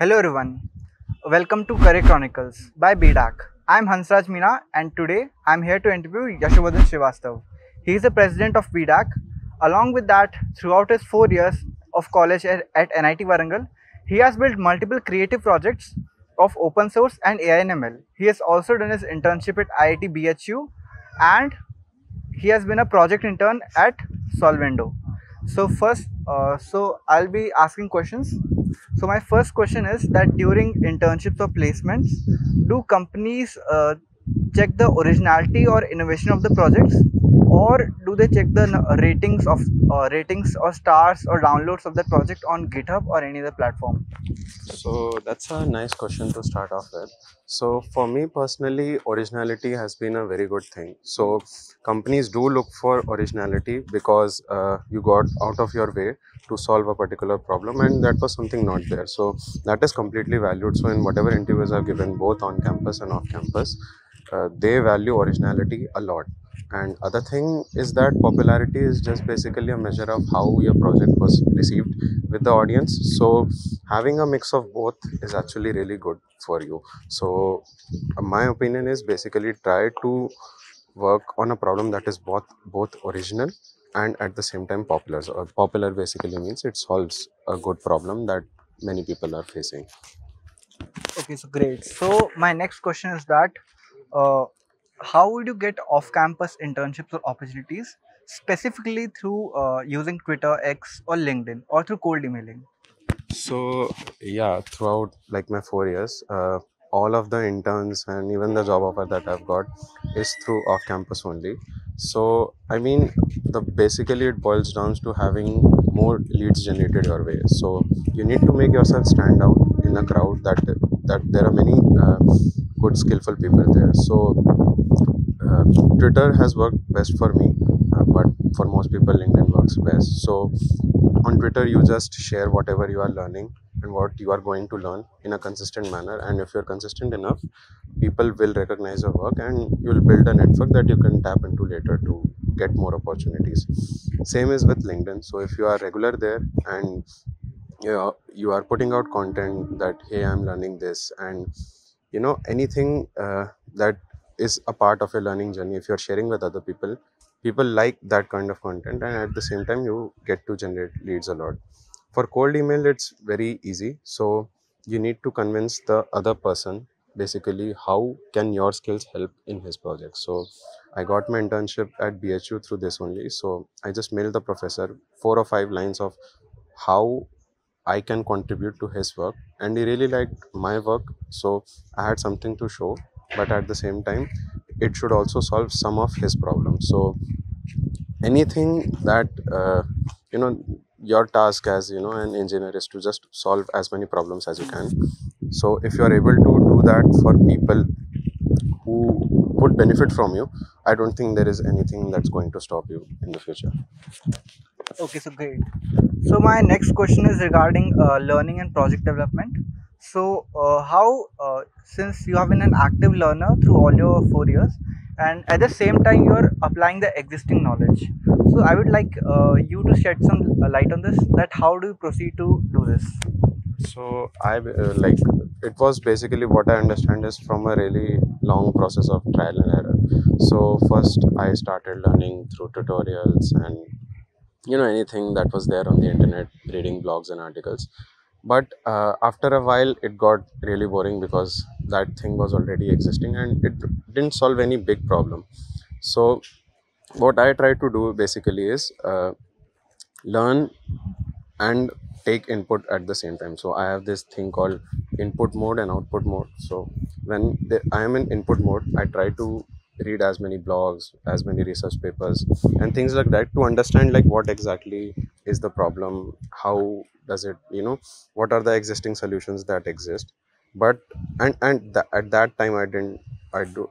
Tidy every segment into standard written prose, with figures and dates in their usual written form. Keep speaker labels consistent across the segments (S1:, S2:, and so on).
S1: Hello everyone, welcome to Career Chronicles by BDACC. I'm Hansraj Meena and today I'm here to interview Yash Srivastava. He is the president of BDACC. Along with that, throughout his 4 years of college at NIT Warangal, he has built multiple creative projects of open source and AI and ML. He has also done his internship at IIT-BHU and he has been a project intern at Solvendo. So I'll be asking questions. So my first question is that during internships or placements, do companies check the originality or innovation of the projects, or do they check the ratings or stars or downloads of the project on GitHub or any other platform?
S2: So that's a nice question to start off with. So for me personally, originality has been a very good thing. So companies do look for originality because you got out of your way to solve a particular problem, and that was something not there. So that is completely valued. So in whatever interviews I've given, both on campus and off campus, they value originality a lot. And other thing is that popularity is just basically a measure of how your project was received with the audience. So having a mix of both is actually really good for you. So my opinion is basically try to work on a problem that is both original and at the same time popular. So popular basically means it solves a good problem that many people are facing.
S1: Okay, so great. So my next question is that uh, how would you get off-campus internships or opportunities, specifically through using Twitter, X, or LinkedIn, or through cold emailing?
S2: So yeah, throughout like my 4 years, all of the interns and even the job offer that I've got is through off campus only. So I mean, the basically it boils down to having more leads generated your way. So you need to make yourself stand out in a crowd that there are many good skillful people there. So uh, Twitter has worked best for me, but for most people, LinkedIn works best. So on Twitter, you just share whatever you are learning and what you are going to learn in a consistent manner. And if you're consistent enough, people will recognize your work and you'll build a network that you can tap into later to get more opportunities. Same is with LinkedIn. So if you are regular there and you are putting out content that, hey, I'm learning this, and anything that is a part of your learning journey, if you're sharing with other people, people like that kind of content, and at the same time you get to generate leads a lot. For cold email, it's very easy. So you need to convince the other person basically how can your skills help in his project. So I got my internship at BHU through this only. So I just mailed the professor 4 or 5 lines of how I can contribute to his work, and he really liked my work. So I had something to show, but at the same time, it should also solve some of his problems. So anything that you know your task as an engineer is to just solve as many problems as you can. So if you are able to do that for people who would benefit from you, I don't think there is anything that's going to stop you in the future.
S1: Okay, so great. So my next question is regarding learning and project development. So since you have been an active learner through all your 4 years, and at the same time you are applying the existing knowledge. So I would like you to shed some light on this. That how do you proceed to do this?
S2: So I like it was basically what I understand is from a really long process of trial and error. So first I started learning through tutorials and anything that was there on the internet, reading blogs and articles. But after a while, it got really boring because that thing was already existing and it didn't solve any big problem. So what I try to do basically is learn and take input at the same time. So I have this thing called input mode and output mode. So when I am in input mode, I try to read as many blogs, as many research papers and things like that to understand like what exactly is the problem, how does it, what are the existing solutions that exist. But at that time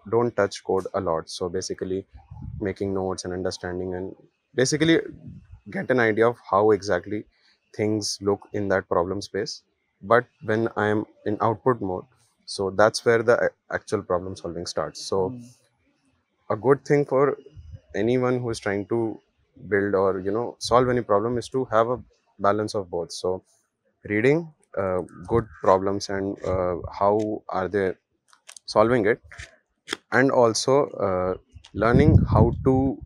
S2: don't touch code a lot. So basically making notes and understanding and basically get an idea of how exactly things look in that problem space. But when I am in output mode, so that's where the actual problem solving starts. So
S1: Hmm.
S2: a good thing for anyone who is trying to build or solve any problem is to have a balance of both. So reading good problems and how are they solving it, and also learning how to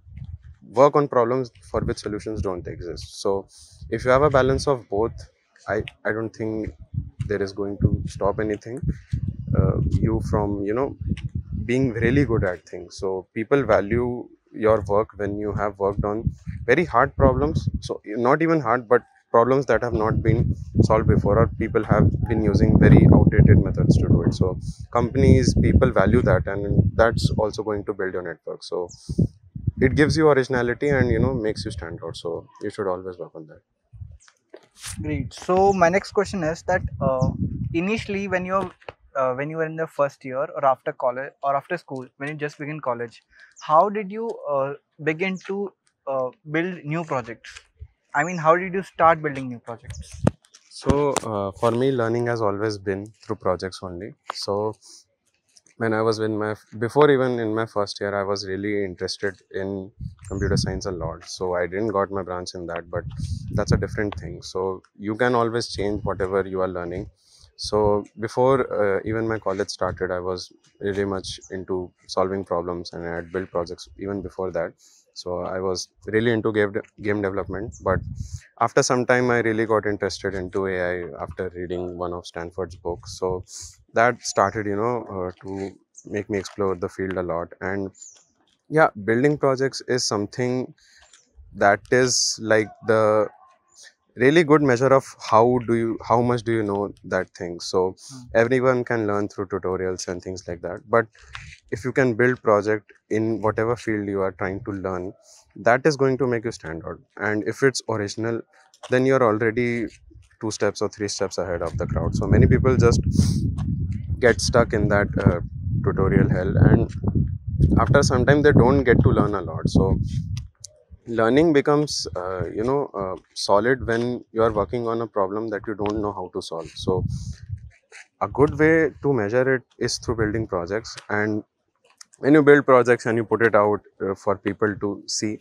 S2: work on problems for which solutions don't exist. So if you have a balance of both, I don't think there is going to stop anything you from being really good at things. So people value your work when you have worked on very hard problems, so not even hard but problems that have not been solved before, or people have been using very outdated methods to do it. So companies, people value that, and that's also going to build your network. So it gives you originality and makes you stand out, so you should always work on that.
S1: Great. So my next question is that initially when you were in the first year or after college or after school, when you just begin college, how did you begin to build new projects? I mean, how did you start building new projects?
S2: So for me, learning has always been through projects only. So when I was in my before even in my first year, I was really interested in computer science a lot. So I didn't got my branch in that, but that's a different thing. So you can always change whatever you are learning. So before even my college started, I was really much into solving problems, and I had built projects even before that. So I was really into game development, but after some time I really got interested into AI after reading one of Stanford's books. So that started to make me explore the field a lot. And yeah, building projects is something that is like the really good measure of how much do you know that thing. So
S1: Hmm.
S2: everyone can learn through tutorials and things like that, but if you can build project in whatever field you are trying to learn, that is going to make you stand out. And if it's original, then you're already 2 steps or 3 steps ahead of the crowd. So many people just get stuck in that tutorial hell, and after some time they don't get to learn a lot. So learning becomes solid when you are working on a problem that you don't know how to solve. So a good way to measure it is through building projects. And when you build projects and you put it out for people to see,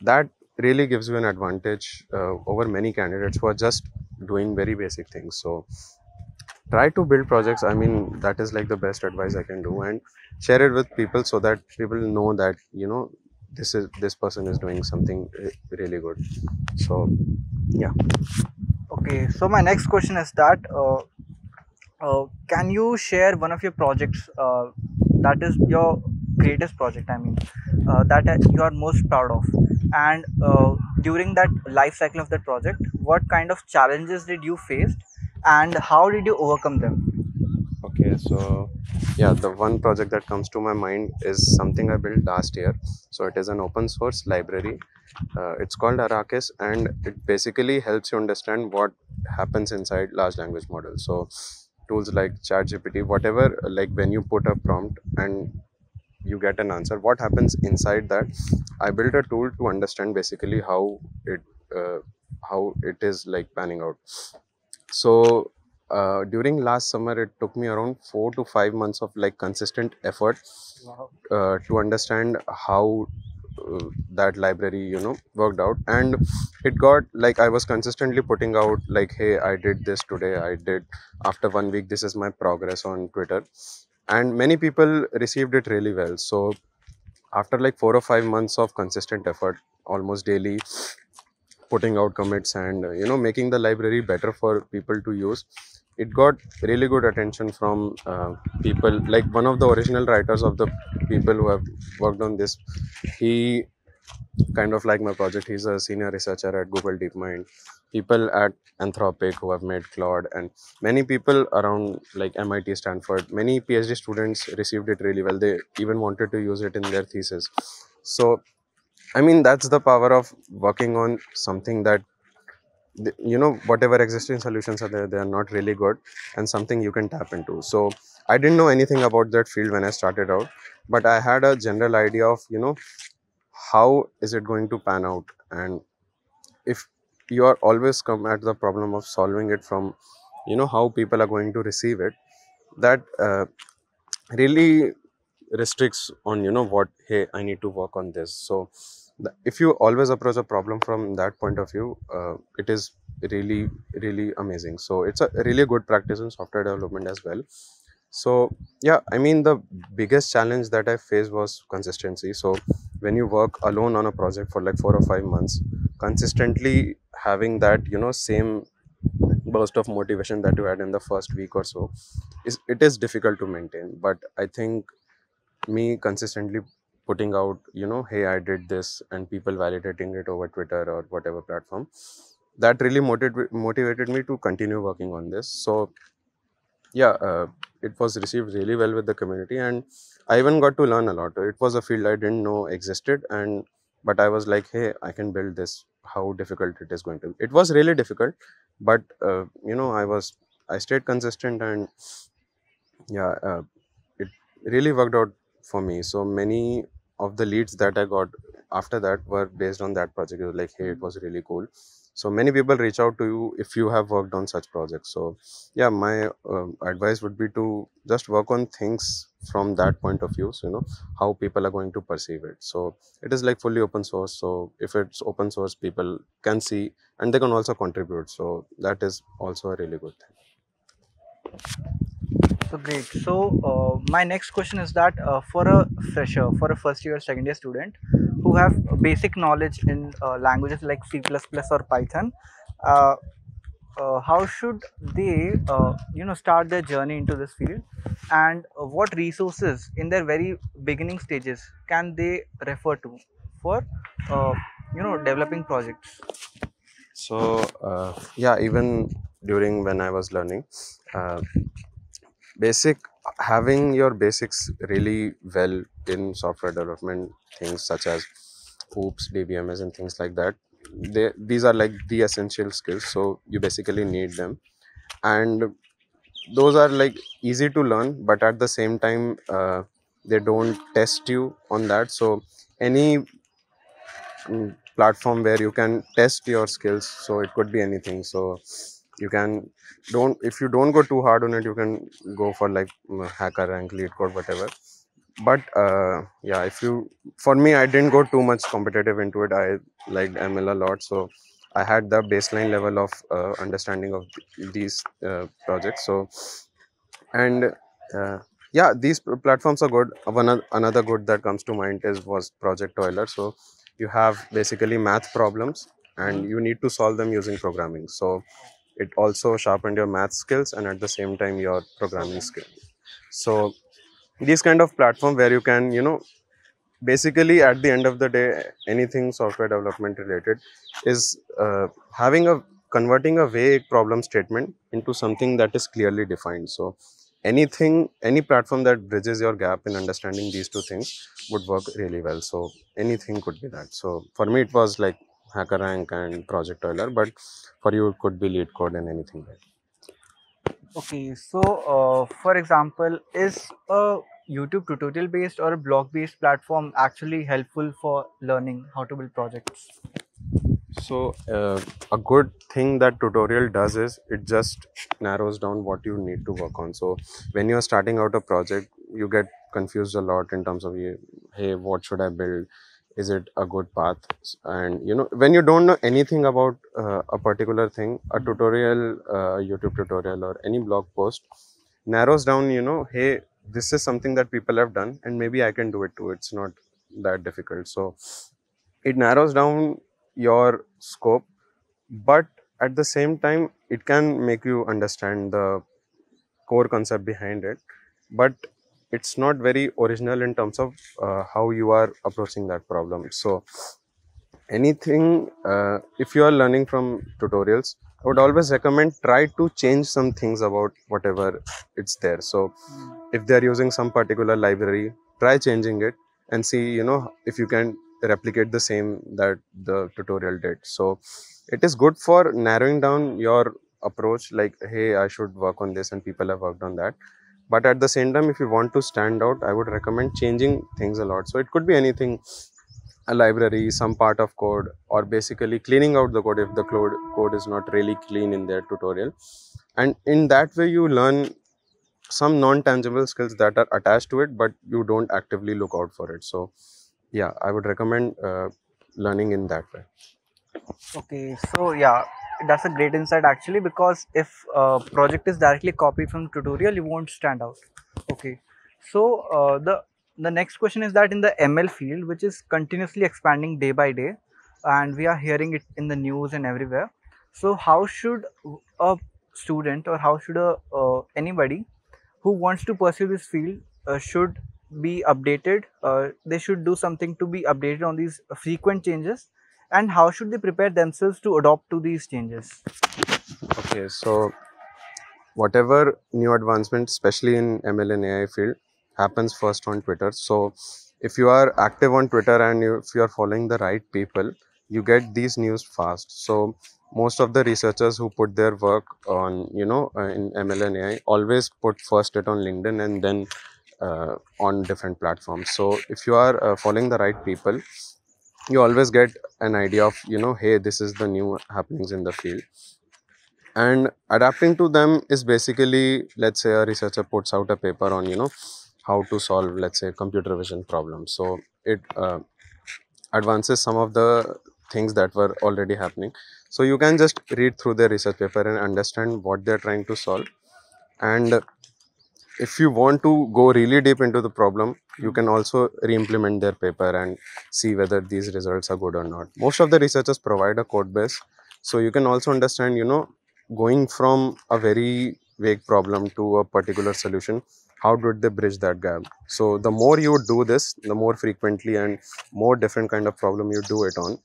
S2: that really gives you an advantage over many candidates who are just doing very basic things. So try to build projects. I mean, that is like the best advice I can do, and share it with people so that people know that this person is doing something really good. So yeah.
S1: Okay. So my next question is that can you share one of your projects that is your greatest project? I mean, that you are most proud of, and during that life cycle of that project, what kind of challenges did you face, and how did you overcome them?
S2: Okay, so yeah, the one project that comes to my mind is something I built last year. So it is an open source library. It's called Arrakis, and it basically helps you understand what happens inside large language models. So tools like ChatGPT, whatever, like when you put a prompt and you get an answer, what happens inside that. I built a tool to understand basically uh, how it is like panning out. So during last summer, it took me around 4 to 5 months of like consistent effort
S1: Wow.
S2: to understand how that library worked out. And it got like I was consistently putting out like, hey, I did this today, I did after 1 week, this is my progress on Twitter, and many people received it really well. So after like 4 or 5 months of consistent effort, almost daily putting out commits and making the library better for people to use, it got really good attention from people. Like one of the original writers of the people who have worked on this, he kind of like my project. He's a senior researcher at Google DeepMind. People at Anthropic who have made Claude, and many people around like MIT, Stanford, many PhD students received it really well. They even wanted to use it in their thesis. So I mean, that's the power of working on something that whatever existing solutions are there, they are not really good, and something you can tap into. So I didn't know anything about that field when I started out, but I had a general idea of how is it going to pan out. And if you are always come at the problem of solving it from how people are going to receive it, that really restricts on what, hey, I need to work on this. So if you always approach a problem from that point of view, it is really amazing. So it's a really good practice in software development as well. So yeah, I mean, the biggest challenge that I faced was consistency. So when you work alone on a project for like 4 or 5 months, consistently having that, same burst of motivation that you had in the first week or so, is difficult to maintain. But I think me consistently putting out, hey, I did this, and people validating it over Twitter or whatever platform, that really motivated me to continue working on this. So yeah, it was received really well with the community, and I even got to learn a lot. It was a field I didn't know existed, and but I was like, hey, I can build this. How difficult it is going to be? It was really difficult, but I stayed consistent, and yeah, it really worked out for me. So many of the leads that I got after that were based on that project. It was like, hey, it was really cool. So many people reach out to you if you have worked on such projects. So yeah, my advice would be to just work on things from that point of view. So how people are going to perceive it. So it is like fully open source. So if it's open source, people can see and they can also contribute. So that is also a really good thing.
S1: So great. So my next question is that for a fresher, for a first year, second year student who have basic knowledge in languages like C++ or Python, uh, how should they start their journey into this field, and what resources in their very beginning stages can they refer to for uh, developing projects?
S2: So yeah, even during when I was learning, uh, basic having your basics really well in software development, things such as hoops, dbms and things like that, these are like the essential skills. So you basically need them, and those are like easy to learn, but at the same time, they don't test you on that. So any platform where you can test your skills, so it could be anything. So you can don't if you don't go too hard on it, you can go for like hacker rank, lead code, whatever. But yeah, if you for me, I didn't go too much competitive into it. I liked ml a lot, so I had the baseline level of understanding of these projects. So and yeah, these platforms are good. Another good that comes to mind is was project toiler. So you have basically math problems and
S1: Mhm.
S2: you need to solve them using programming. So it also sharpened your math skills and at the same time your programming
S1: Program.
S2: skill. So these kind of platform where you can basically at the end of the day, anything software development related is having a converting a vague problem statement into something that is clearly defined. So any platform that bridges your gap in understanding these two things would work really well. So anything could be that. So for me it was like HackerRank and Project Euler, but for you it could be Lead Code and anything like.
S1: Okay, so for example, is a YouTube tutorial based or a blog based platform actually helpful for learning how to build projects?
S2: So a good thing that tutorial does is it just narrows down what you need to work on. So when you're starting out a project, you get confused a lot in terms of, hey, what should I build? Is it a good path? And when you don't know anything about a particular thing, a tutorial, YouTube tutorial or any blog post narrows down, hey, this is something that people have done and maybe I can do it too. It's not that difficult. So it narrows down your scope, but at the same time it can make you understand the core concept behind it, but it's not very original in terms of how you are approaching that problem. So anything, if you are learning from tutorials, I would always recommend try to change some things about whatever it's there. So if they're using some particular library, try changing it and see if you can replicate the same that the tutorial did. So it is good for narrowing down your approach, like, hey, I should work on this and people have worked on that. But at the same time, if you want to stand out, I would recommend changing things a lot. So it could be anything, a library, some part of code, or basically cleaning out the code if the code is not really clean in their tutorial. And in that way you learn some non-tangible skills that are attached to it, but you don't actively look out for it. So yeah, I would recommend learning in that way.
S1: Okay, so yeah, that's a great insight actually, because if project is directly copied from tutorial, you won't stand out. Okay, so the next question is that in the ML field, which is continuously expanding day by day, and we are hearing it in the news and everywhere. So how should a student, or how should a anybody who wants to pursue this field should be updated? They should do something to be updated on these frequent changes, and how should they prepare themselves to adopt to these changes?
S2: Okay, so whatever new advancement, especially in ML and AI field, happens first on Twitter. So if you are active on Twitter and if you are following the right people, you get these news fast. So most of the researchers who put their work on, in ML and AI always put first it on LinkedIn and then on different platforms. So if you are following the right people, you always get an idea of, hey, this is the new happenings in the field, and adapting to them is basically, let's say a researcher puts out a paper on how to solve, let's say, computer vision problems. So it advances some of the things that were already happening. So you can just read through their research paper and understand what they're trying to solve. And if you want to go really deep into the problem, you can also re-implement their paper and see whether these results are good or not. Most of the researchers provide a code base, so you can also understand, going from a very vague problem to a particular solution, how did they bridge that gap. So the more you do this, the more frequently and more different kind of problem you do it on,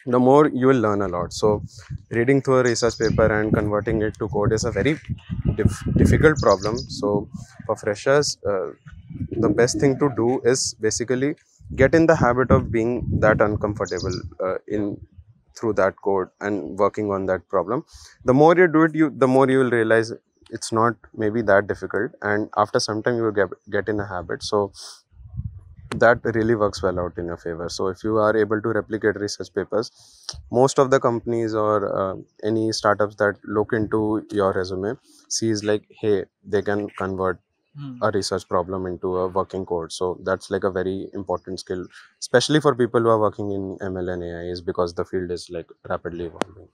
S2: the more you will learn a lot. So reading through a research paper and converting it to code is a very difficult problem. So for freshers, the best thing to do is basically get in the habit of being that uncomfortable in through that code and working on that problem. The more you do it, the more you will realize it's not maybe that difficult, and after some time you will get in a habit. So that really works well out in your favor. So if you are able to replicate research papers, most of the companies or any startups that look into your resume sees like, hey, they can convert a research problem into a working code. So that's like a very important skill, especially for people who are working in ML and AI, is because the field is like rapidly evolving.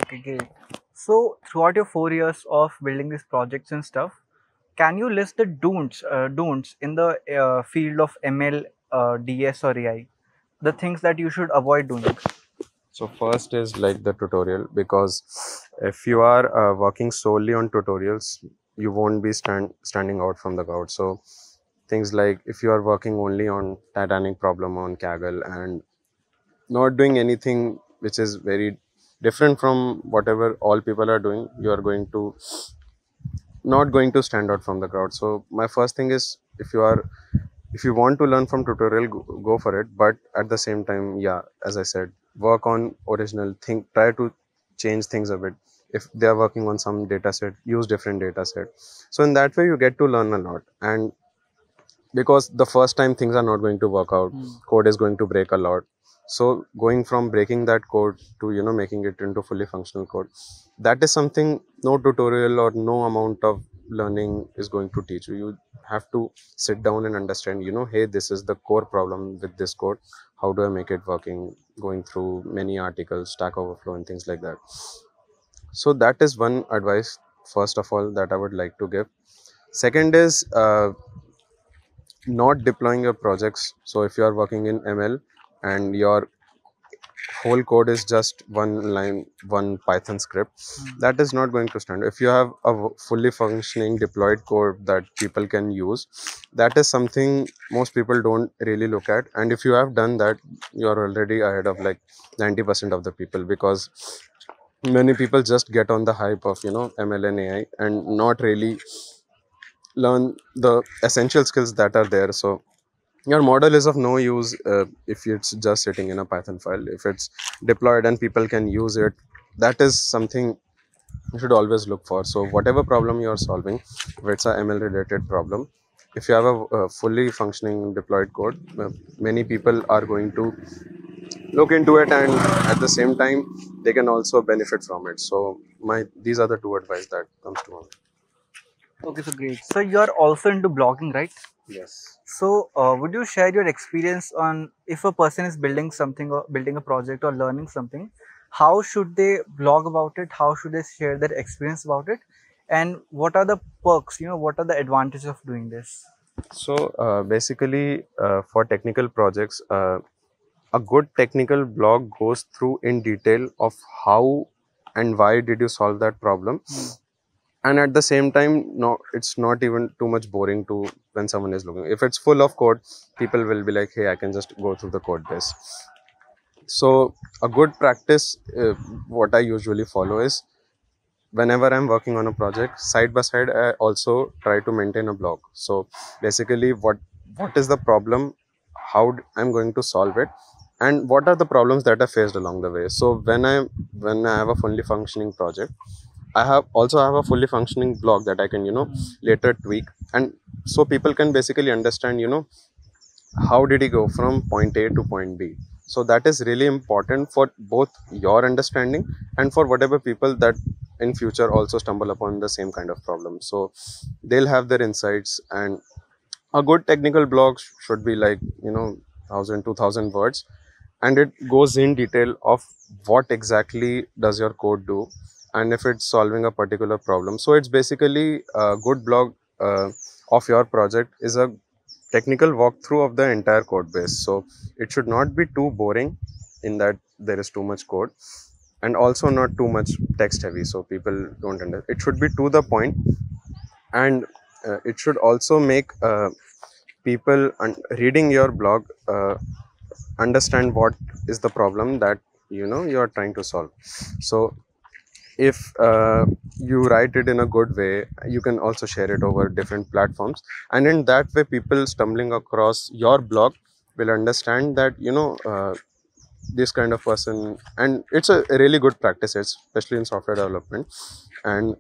S1: Okay, great. So throughout your 4 years of building these projects and stuff, can you list the don'ts in the field of ML, DS, or AI? The things that you should avoid doing.
S2: So first is like the tutorial, because if you are working solely on tutorials, you won't be standing out from the crowd. So things like, if you are working only on Titanic problem on Kaggle and not doing anything which is very different from whatever all people are doing, you are going to not going to stand out from the crowd. So my first thing is, if you want to learn from tutorial, go for it. But at the same time, yeah, as I said, work on original thing, try to change things a bit. If they are working on some data set, use different data set. So in that way you get to learn a lot. And because the first time things are not going to work out, code is going to break a lot. So going from breaking that code to making it into fully functional code, that is something no tutorial or no amount of learning is going to teach you. You have to sit down and understand, hey, this is the core problem with this code, how do I make it working, going through many articles, Stack Overflow and things like that. So that is one advice, first of all, that I would like to give. Second is not deploying your projects. So if you are working in ML and your whole code is just one line, one Python script, that is not going to stand. If you have a fully functioning deployed code that people can use, that is something most people don't really look at. And if you have done that, you are already ahead of like 90% of the people, because many people just get on the hype of ML and AI and not really learn the essential skills that are there. So your model is of no use if it's just sitting in a Python file. If it's deployed and people can use it, that is something you should always look for. So whatever problem you are solving, if it's a ML related problem, if you have a fully functioning deployed code, many people are going to look into it, and at the same time they can also benefit from it. So these are the two advice that comes to mind.
S1: Okay, so great. So you are also into blogging, right?
S2: Yes.
S1: So, would you share your experience on if a person is building something or building a project or learning something, how should they blog about it? How should they share their experience about it? And what are the perks? What are the advantages of doing this?
S2: So basically, for technical projects, a good technical blog goes through in detail of how and why did you solve that problem,
S1: Hmm.
S2: and at the same time, no, it's not even too much boring to when someone is looking. If it's full of code, people will be like, hey, I can just go through the code base. So a good practice, what I usually follow is, whenever I'm working on a project, side by side I also try to maintain a blog. So basically, what is the problem, I'm going to solve it, and what are the problems that I faced along the way. So when I have a fully functioning project, I have a fully functioning blog that I can
S1: Hmm.
S2: later tweak, and so people can basically understand how did he go from point A to point B. So that is really important for both your understanding and for whatever people that in future also stumble upon the same kind of problem. So they'll have their insights, and a good technical blog should be like 1,000 2,000 words, and it goes in detail of what exactly does your code do, and if it's solving a particular problem. So it's basically a good blog of your project is a technical walkthrough of the entire code base. So it should not be too boring in that there is too much code, and also not too much text heavy so people don't understand. It should be to the point, and it should also make people reading your blog understand what is the problem that you are trying to solve. So if you write it in a good way, you can also share it over different platforms, and in that way people stumbling across your blog will understand that this kind of person. And it's a really good practice, especially in software development. And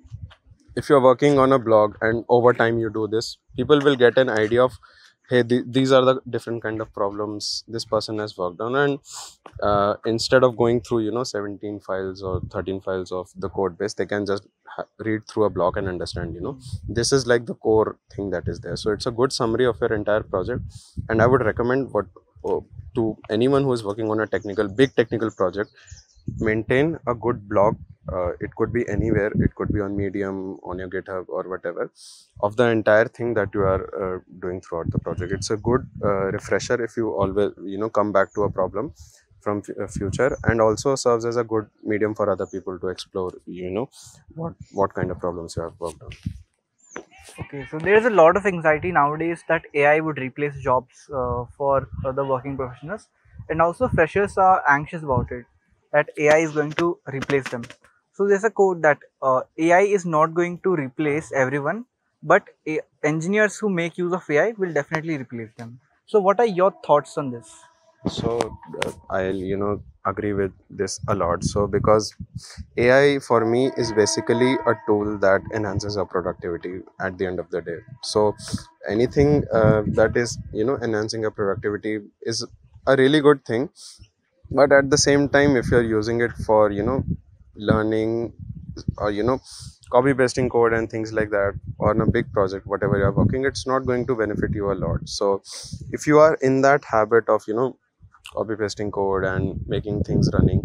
S2: if you're working on a blog and over time you do this, people will get an idea of, hey, these are the different kind of problems this person has worked on. And instead of going through 17 files or 13 files of the code base, they can just read through a blog and understand this is like the core thing that is there. So it's a good summary of your entire project, and I would recommend oh, to anyone who is working on a big technical project, maintain a good blog. It could be anywhere, it could be on Medium, on your GitHub, or whatever, of the entire thing that you are doing throughout the project. It's a good refresher if you always come back to a problem from future, and also serves as a good medium for other people to explore what kind of problems you have worked on.
S1: Okay, so there's a lot of anxiety nowadays that AI would replace jobs for the working professionals, and also freshers are anxious about it that AI is going to replace them. So there's a quote that AI is not going to replace everyone, but engineers who make use of AI will definitely replace them. So what are your thoughts on this?
S2: So I'll agree with this a lot. So because AI for me is basically a tool that enhances our productivity at the end of the day. So anything that is enhancing our productivity is a really good thing. But at the same time, if you're using it for learning, or copy pasting code and things like that, or on a big project, whatever you're working, it's not going to benefit you a lot. So if you are in that habit of copy pasting code and making things running,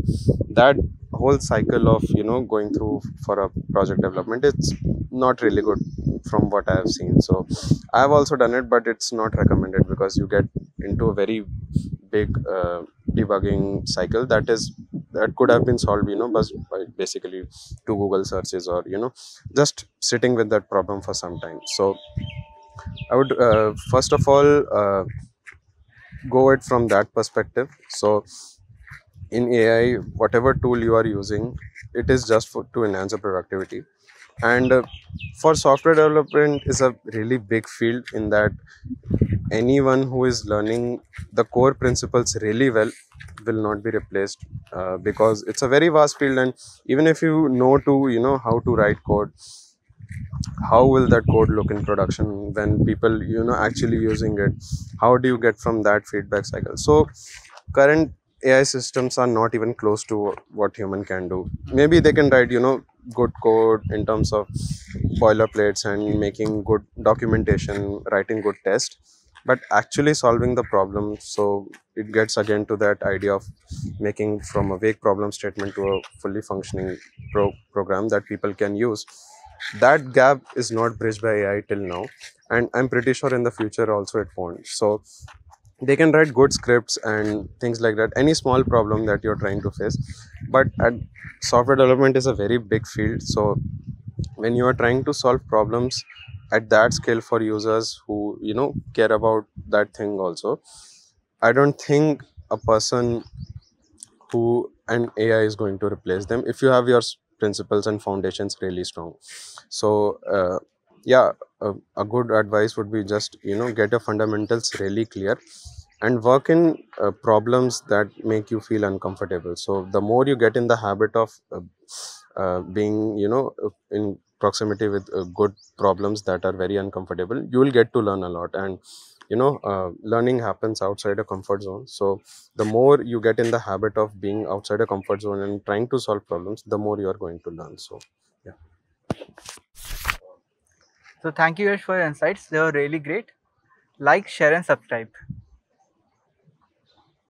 S2: that whole cycle of going through for a project development, it's not really good from what I have seen. So I have also done it, but it's not recommended because you get into a very big debugging cycle that could have been solved by basically two Google searches, or just sitting with that problem for some time. So I would first of all go it from that perspective. So in AI, whatever tool you are using, it is just to enhance the productivity. And for software development is a really big field, in that anyone who is learning the core principles really well will not be replaced, because it's a very vast field. And even if you know to how to write code, how will that code look in production when people actually using it? How do you get from that feedback cycle? So current AI systems are not even close to what human can do. Maybe they can write, good code in terms of boilerplates and making good documentation, writing good test, but actually solving the problem. So it gets again to that idea of making from a vague problem statement to a fully functioning program that people can use. That gap is not bridged by AI till now, and I'm pretty sure in the future also it won't. So they can write good scripts and things like that, any small problem that you're trying to face. But software development is a very big field, so when you are trying to solve problems at that scale for users who care about that thing also, I don't think a person who an AI is going to replace them if you have your principles and foundations really strong. So yeah, a good advice would be just get your fundamentals really clear and work in problems that make you feel uncomfortable. So the more you get in the habit of being in proximity with good problems that are very uncomfortable, you will get to learn a lot. And learning happens outside a comfort zone. So the more you get in the habit of being outside a comfort zone and trying to solve problems, the more you are going to learn. So yeah.
S1: So thank you Yash for your insights. They were really great. Like, share and subscribe.